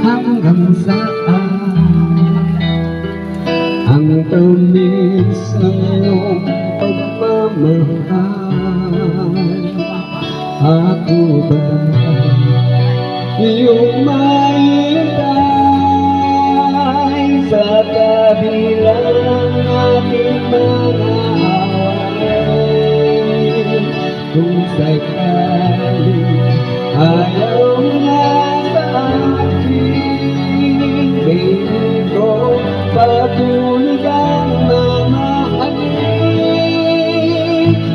Hanggang saan ang tamis ng iyong pagmamahal? Ako ba iyong maitay sa kabila ng ating mga away? Kung sakaling ayaw na sa akin, baby ko, patuloy kang mamahalin.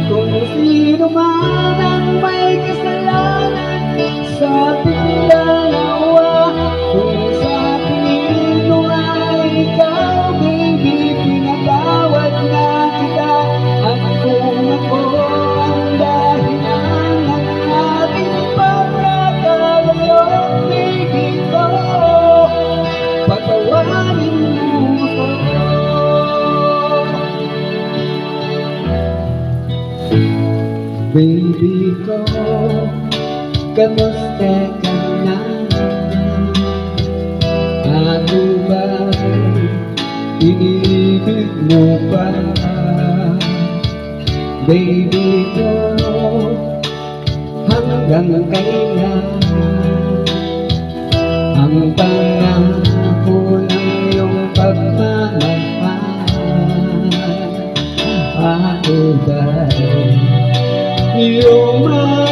Kung sino man ang may kasalanan sa ating dalawa, kung sa tingin mo ay ikaw, baby, pinatawad na kita. At kung ako ang dahilan ng ating pagkakalayo, baby ko, patawarin mo ako. Baby ko, kamusta ka na? Ako ba'y iniibig mo pa? Baby ko, hanggang kailan ang pangako ng iyong pagmamahal? Ako ba'y iyong maitay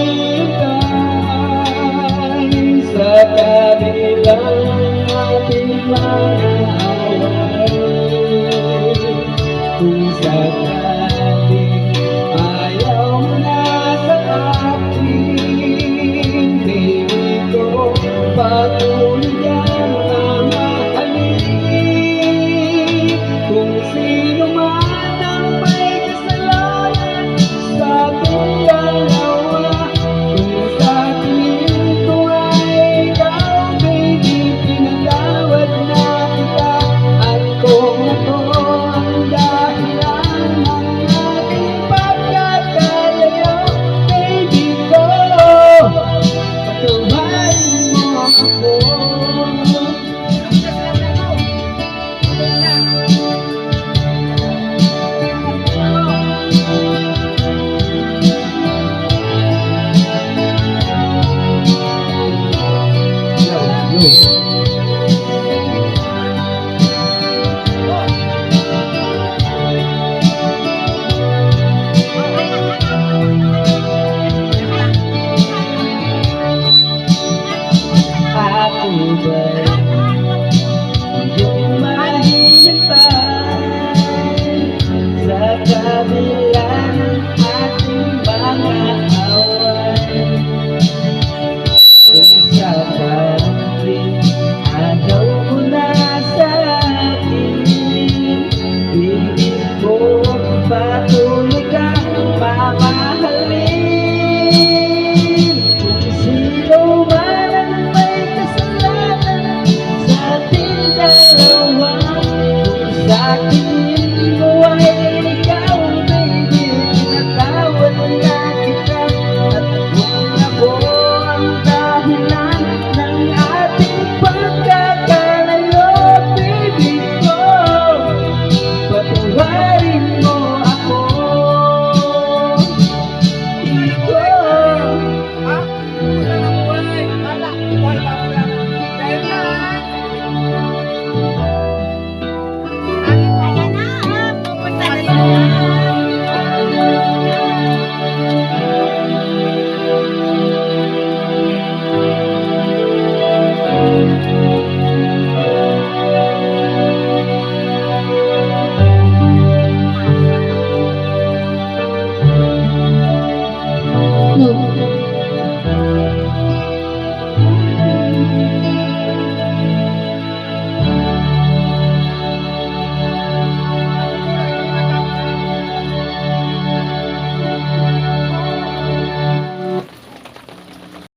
sa kabilang ating mga away? Kung sakaling ayaw mo na sa akin, baby ko, patuloy kang mamahalin. Kung sino man ang may kasalanan sa ating dalawa, kung sa tingin ko ay ikaw, baby, pinatawad na kita. At kung ako ang dahilan ng ating pagkakalayo, baby ko, patawarin mo ako. Yo.